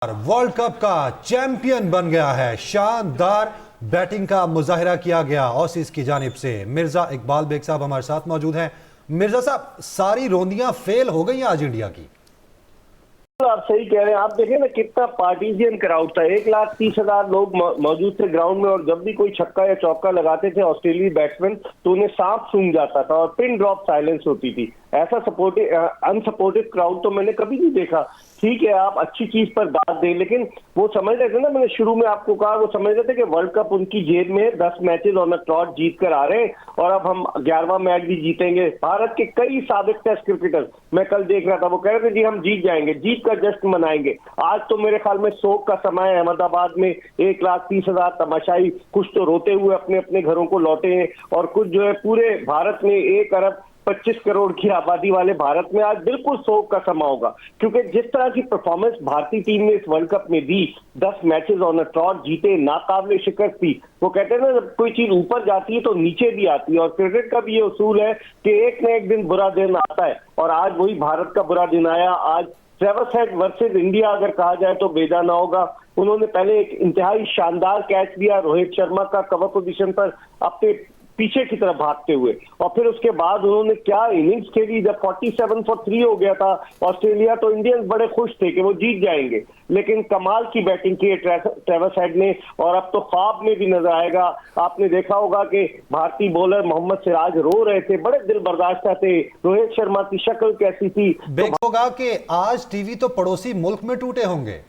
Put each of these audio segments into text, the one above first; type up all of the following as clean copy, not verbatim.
World cup का champion बन गया है। शानदार बैटिंग का मुजाहिरा किया गया ऑसीज की जानिब से। मिर्जा इकबाल बेग साहब हमारे साथ मौजूद हैं। मिर्जा साहब, सारी रोंदियां फेल हो गई आज इंडिया की। आप सही कह रहे हैं। आप देखें ना कितना पार्टीजियन क्राउड था। 1,30,000 लोग मौजूद थे ग्राउंड में, और जब भी कोई छक्का या चौका लगाते थे ऑस्ट्रेलियाई बैट्समैन तो उन्हें सांप सूंघ जाता था और पिन ड्रॉप साइलेंस होती थी। ऐसा सपोर्टिव अनसपोर्टिव क्राउड तो मैंने कभी नहीं देखा। ठीक है, आप अच्छी चीज पर दाद दें, लेकिन वो समझ रहे थे ना, मैंने शुरू में आपको कहा, वो समझ रहे थे कि वर्ल्ड कप उनकी जेब में 10 मैचेस ऑन अ ट्रॉट जीत कर आ रहे हैं और अब हम 11वां मैच भी जीतेंगे। भारत के कई साबिक टेस्ट क्रिकेटर मैं कल देख रहा था, वो कह रहे थे जी हम जीत जाएंगे, जीत कर जश्न मनाएंगे। आज तो मेरे ख्याल में शोक का समय है। अहमदाबाद में 1,30,000 तमाशाई कुछ तो रोते हुए अपने अपने घरों को लौटे हैं, और कुछ जो है पूरे भारत में 1,25,00,000 की आबादी वाले भारत में आज बिल्कुल शोक का समय होगा, क्योंकि जिस तरह की परफॉर्मेंस भारतीय टीम ने इस वर्ल्ड कप में दी, 10 मैचेस ऑन अ ट्रॉट जीते, नाकाबिले शिकस्त थी। वो कहते हैं ना, जब कोई चीज ऊपर जाती है तो नीचे भी आती है, और क्रिकेट का भी ये उसूल है कि एक न एक दिन बुरा दिन आता है, और आज वही भारत का बुरा दिन आया। आज ट्रेविस हेड वर्सेस इंडिया अगर कहा जाए तो बेजा ना होगा। उन्होंने पहले एक इंतहाई शानदार कैच दिया रोहित शर्मा का कवर पोजीशन पर अपने पीछे की तरफ भागते हुए, और फिर उसके बाद उन्होंने क्या इनिंग्स खेली। जब 47 for 3 हो गया था ऑस्ट्रेलिया, तो इंडियंस बड़े खुश थे कि वो जीत जाएंगे, लेकिन कमाल की बैटिंग की ट्रेविस हेड ने, और अब तो ख्वाब में भी नजर आएगा। आपने देखा होगा कि भारतीय बॉलर मोहम्मद सिराज रो रहे थे, बड़े दिल बर्दाश्त थे। रोहित शर्मा की शक्ल कैसी थी। बेग होगा कि आज टीवी तो पड़ोसी मुल्क में टूटे होंगे।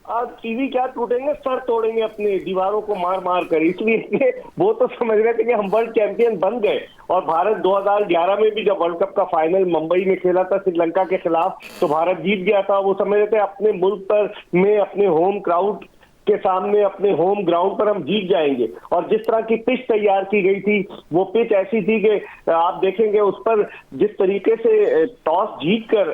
आज टीवी क्या टूटेंगे, सर तोड़ेंगे अपने दीवारों को मार मार कर। इसलिए वो तो समझ रहे थे कि हम वर्ल्ड चैंपियन बन गए। और भारत 2011 में भी जब वर्ल्ड कप का फाइनल मुंबई में खेला था श्रीलंका के खिलाफ, तो भारत जीत गया था। वो समझ रहे थे अपने मुल्क पर में अपने होम क्राउड के सामने अपने होम ग्राउंड पर हम जीत जाएंगे। और जिस तरह की पिच तैयार की गई थी, वो पिच ऐसी थी कि आप देखेंगे उस पर जिस तरीके से टॉस जीतकर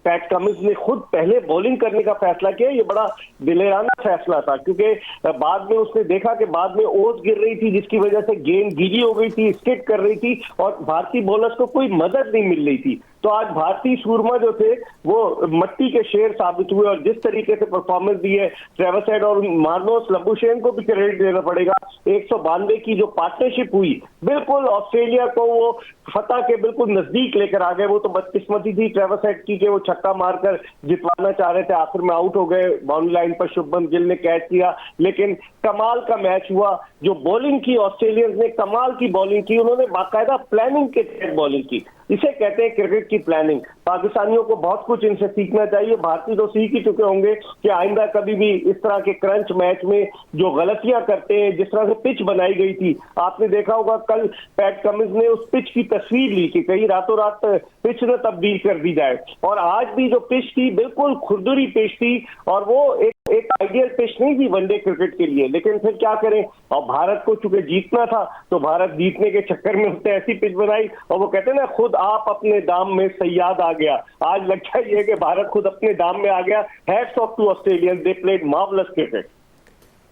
पैट कमिंस ने खुद पहले बॉलिंग करने का फैसला किया, ये बड़ा दिलेराना फैसला था, क्योंकि बाद में उसने देखा कि बाद में ओस गिर रही थी, जिसकी वजह से गेंद गीली हो गई थी, स्किड कर रही थी, और भारतीय बॉलर्स को कोई मदद नहीं मिल रही थी। तो आज भारतीय सूरमा जो थे वो मट्टी के शेर साबित हुए, और जिस तरीके से परफॉर्मेंस दी है ट्रेविस हेड, और मार्नस लबुशेन को भी क्रेडिट देना पड़ेगा। 192 की जो पार्टनरशिप हुई, बिल्कुल ऑस्ट्रेलिया को वो फतह के बिल्कुल नजदीक लेकर आ गए। वो तो बदकिस्मती थी ट्रेविस हेड की कि वो छक्का मारकर जितवाना चाह रहे थे, आखिर में आउट हो गए। बाउंड्री लाइन पर शुभमन गिल ने कैच किया, लेकिन कमाल का मैच हुआ। जो बॉलिंग की ऑस्ट्रेलियंस ने, कमाल की बॉलिंग की, उन्होंने बाकायदा प्लानिंग के तहत बॉलिंग की। इसे कहते हैं क्रिकेट की प्लानिंग। पाकिस्तानियों को बहुत कुछ इनसे सीखना चाहिए। भारतीय तो सीख ही चुके होंगे कि आइंदा कभी भी इस तरह के क्रंच मैच में जो गलतियां करते हैं, जिस तरह से पिच बनाई गई थी, आपने देखा होगा कल पैट कमिंस ने उस पिच की तस्वीर ली कि कहीं रातों रात पिच न तब्दील कर दी जाए। और आज भी जो पिच थी बिल्कुल खुरदुरी पिच थी, और वो एक आइडियल पिच नहीं थी वनडे क्रिकेट के लिए। लेकिन फिर क्या करें, और भारत को चूंकि जीतना था, तो भारत जीतने के चक्कर में उसने ऐसी पिच बनाई, और वो कहते हैं ना, खुद आप अपने दाम में सयाद आ गया। आज लगता है कि भारत खुद अपने दाम में आ गया। Hats off to Australians, they played marvellous cricket.